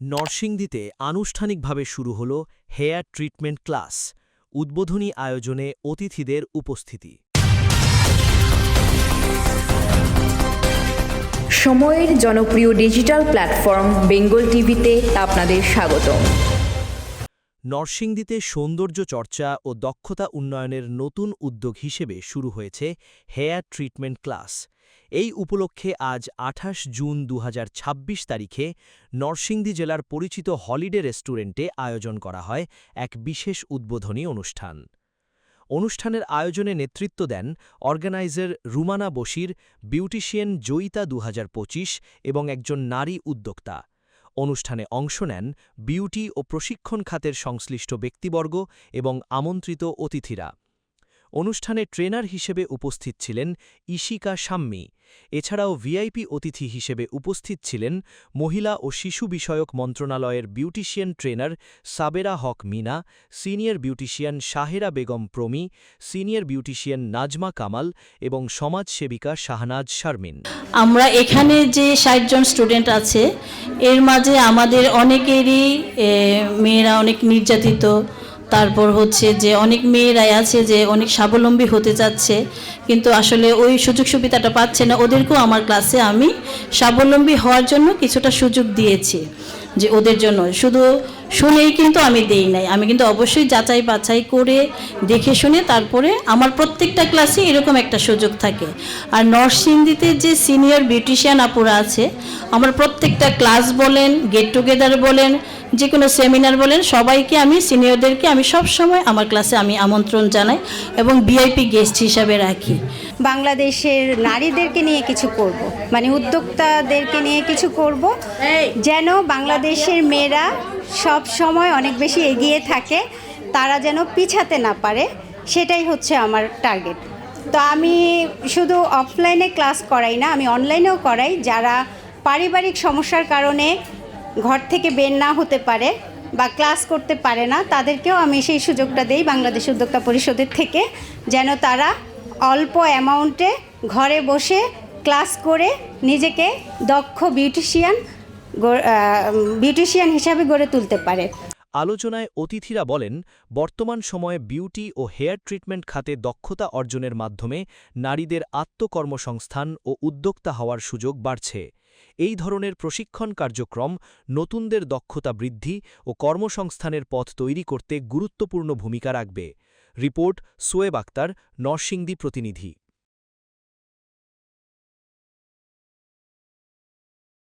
নরসিংদীতে আনুষ্ঠানিকভাবে শুরু হল হেয়ার ট্রিটমেন্ট ক্লাস। উদ্বোধনী আয়োজনে অতিথিদের উপস্থিতি। সময়ের জনপ্রিয় ডিজিটাল প্ল্যাটফর্ম বেঙ্গল টিভিতে আপনাদের স্বাগতম। নরসিংদীতে সৌন্দর্য চর্চা ও দক্ষতা উন্নয়নের নতুন উদ্যোগ হিসেবে শুরু হয়েছে হেয়ার ট্রিটমেন্ট ক্লাস। এই উপলক্ষে আজ ২৮ জুন ২০২৬ তারিখে নরসিংদী জেলার পরিচিত হলিডে রেস্টুরেন্টে আয়োজন করা হয় এক বিশেষ উদ্বোধনী অনুষ্ঠান। অনুষ্ঠানের আয়োজনে নেতৃত্ব দেন অর্গানাইজার রুমানা বশির, বিউটিশিয়ান জয়িতা ২০২৫ এবং একজন নারী উদ্যোক্তা। অনুষ্ঠানে অংশ নেন বিউটি ও প্রশিক্ষণ খাতের সংশ্লিষ্ট ব্যক্তিবর্গ এবং আমন্ত্রিত অতিথিরা। অনুষ্ঠানে ট্রেনার হিসেবে উপস্থিত ছিলেন ইশিকা শাম্মী। এছাড়াও ভিআইপি অতিথি হিসেবে উপস্থিত ছিলেন মহিলা ও শিশু বিষয়ক মন্ত্রণালয়ের beautician trainer Sabera Haque Meena, senior beautician Shahera Begum Promi, senior beautician Nazma Kamal এবং সমাজসেবিকা শাহনাজ শারমিন। আমরা এখানে যে ৬০ জন স্টুডেন্ট আছে, এর মাঝে আমাদের অনেকেরই মেয়েরা অনেক নির্যাতিত, তারপর হচ্ছে যে অনেক মেয়েরাই আছে যে অনেক স্বাবলম্বী হতে যাচ্ছে, কিন্তু আসলে ওই সুযোগ সুবিধাটা পাচ্ছে না। ওদেরকেও আমার ক্লাসে আমি স্বাবলম্বী হওয়ার জন্য কিছুটা সুযোগ দিয়েছি, যে ওদের জন্য শুধু শুনেই কিন্তু আমি দেই নাই, আমি কিন্তু অবশ্যই যাচাই বাছাই করে দেখে শুনে তারপরে আমার প্রত্যেকটা ক্লাসে এরকম একটা সুযোগ থাকে। আর নরসিংদীতে যে সিনিয়র বিউটিশিয়ান আপুরা আছে, আমার প্রত্যেকটা ক্লাস বলেন, গেট টুগেদার বলেন, যে কোনো সেমিনার বলেন, সবাইকে আমি সিনিয়রদেরকে আমি সব সময় আমার ক্লাসে আমি আমন্ত্রণ জানাই এবং ভিআইপি গেস্ট হিসাবে রাখি। বাংলাদেশের নারীদেরকে নিয়ে কিছু করব, মানে উদ্যোক্তাদেরকে নিয়ে কিছু করব, যেন বাংলাদেশের মেয়েরা সব সময় অনেক বেশি এগিয়ে থাকে, তারা যেন পিছাতে না পারে, সেটাই হচ্ছে আমার টার্গেট। তো আমি শুধু অফলাইনে ক্লাস করাই না, আমি অনলাইনেও করাই। যারা পারিবারিক সমস্যার কারণে ঘর থেকে বের না হতে পারে বা ক্লাস করতে পারে না, তাদেরকেও আমি সেই সুযোগটা দেই বাংলাদেশ উদ্যোক্তা পরিষদের থেকে, যেন তারা অল্প অ্যামাউন্টে ঘরে বসে ক্লাস করে নিজেকে দক্ষ বিউটিশিয়ান হিসাবে গড়ে তুলতে পারে। আলোচনায় অতিথিরা বলেন, বর্তমান সময়ে বিউটি ও হেয়ার ট্রিটমেন্ট খাতে দক্ষতা অর্জনের মাধ্যমে নারীদের আত্মকর্মসংস্থান ও উদ্যোক্তা হওয়ার সুযোগ বাড়ছে। এই ধরনের প্রশিক্ষণ কার্যক্রম নতুনদের দক্ষতা বৃদ্ধি ও কর্মসংস্থানের পথ তৈরি করতে গুরুত্বপূর্ণ ভূমিকা রাখবে। রিপোর্ট সোয়েব আক্তার, নরসিংদী প্রতিনিধি।